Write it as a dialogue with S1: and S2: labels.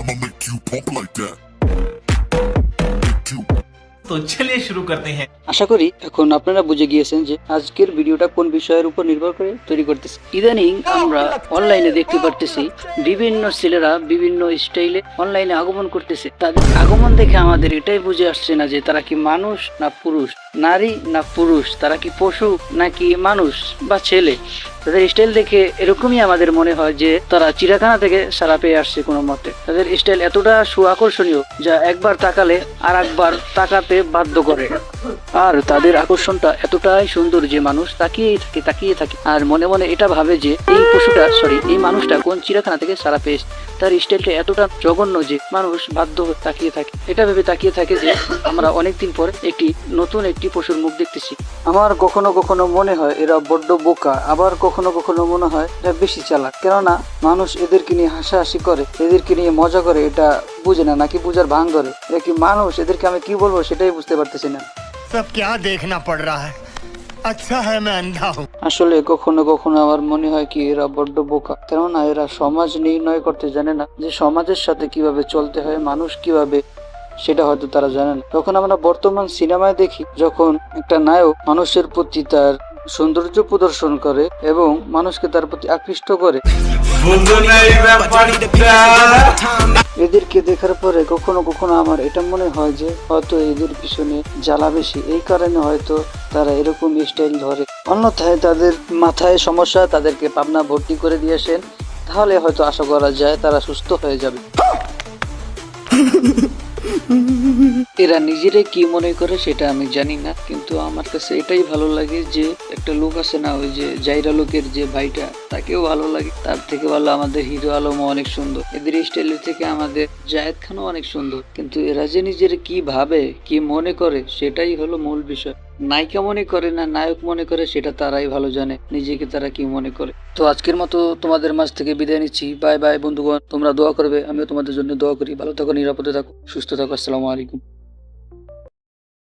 S1: I'ma make you pump like that.
S2: तो चलिए शुरू करते हैं।
S3: আশা করি এখন আপনারা বুঝে গিয়েছেন যে আজকের ভিডিওটা কোন বিষয়ের উপর নির্ভর করে তৈরি করতেছি। ইদানিং আমরা অনলাইনে দেখতে পারতেছি বিভিন্ন ছেলেরা বিভিন্ন স্টাইলে অনলাইনে আগমন করতেছে। তাদের আগমন দেখে আমাদের এটাই বুঝে আসছে না যে তারা কি মানুষ না পুরুষ, নারী না পুরুষ, তারা কি পশু নাকি মানুষ বা ছেলে। তাদের স্টাইল দেখে এরকমই আমাদের মনে হয় যে তারা চিড়িয়াখানা থেকে সারা পেয়ে আসছে কোনো মতে। তাদের স্টাইল এতটা সুআকর্ষণীয় যা একবার তাকালে আর একবার তাকাতে বাধ্য করে। আর তাদের আকর্ষণটা এতটাই সুন্দর যে মানুষ তাকিয়ে থাকে আর মনে মনে এটা ভাবে যে এই মানুষটা কোন চিড়িয়াখানা থেকে সারা পেয়েছে। তার স্টাইলটা এতটা জঘন্য যে মানুষ বাধ্য হয়ে তাকিয়ে থাকে। এটা ভেবে তাকিয়ে থাকে যে আমরা অনেকদিন পর নতুন একটি পশুর মুখ দেখতেছি। আমার কখনো কখনো মনে হয় এরা বড্ড বোকা, আবার কখনো কখনো মনে হয় এরা বেশি চালাক। কেননা মানুষ এদেরকে নিয়ে হাসাহাসি করে, এদেরকে নিয়ে মজা করে, এটা বুঝে না নাকি বুঝার ভান ধরে। এরা কি মানুষ? এদেরকে আমি কি বলবো সেটাই বুঝতে পারতেছি না।
S4: सब क्या देखना पड़ रहा है, अच्छा है मैं अंधा हूँ।
S3: আসলে কখনো কখনো আমার মনে হয় কি এরা বড্ড বোকা। কেননা এরা সমাজ নির্ণয় করতে জানে না যে সমাজের সাথে কিভাবে চলতে হয়, মানুষ কিভাবে, সেটা হয়তো তারা জানে না। তখন আমরা বর্তমান সিনেমায় দেখি যখন একটা নায়ক মানুষের প্রতি তার সৌন্দর্য প্রদর্শন করে এবং মানুষকে তার প্রতি আকৃষ্ট করে, এদেরকে দেখার পরে কখনো কখনো আমার এটা মনে হয় যে হয়তো এদের পিছনে জ্বালা বেশি, এই কারণে হয়তো তারা এরকম স্টাইল ধরে। অন্যথায় তাদের মাথায় সমস্যা, তাদেরকে পাবনা ভর্তি করে দিয়েছেন, তাহলে হয়তো আশা করা যায় তারা সুস্থ হয়ে যাবে। এরা নিজেরা কি মনে করে সেটা আমি জানি না, কিন্তু আমার কাছে এটাই ভালো লাগে যে একটা লোক আছে না, ওই যে জাইরা লোকের যে ভাইটা, তাকেও ভালো লাগে। তার থেকে ভালো আমাদের হিরো আলমও অনেক সুন্দর। এদের স্টাইলের থেকে আমাদের জায়েদ খানও অনেক সুন্দর। কিন্তু এরা যে নিজের কি ভাবে, কি মনে করে, সেটাই হলো মূল বিষয়। নায়িকা মনে করে না নায়ক মনে করে সেটা তারাই ভালো জানে, নিজেকে তারা কি মনে করে। তো আজকের মতো তোমাদের মাঝ থেকে বিদায় নিচ্ছি। বাই বাই বন্ধুগণ, তোমরা দোয়া করবে, আমিও তোমাদের জন্য দোয়া করি। ভালো থাকো, নিরাপদে থাকো, সুস্থ থাকো। আসসালামু আলাইকুম।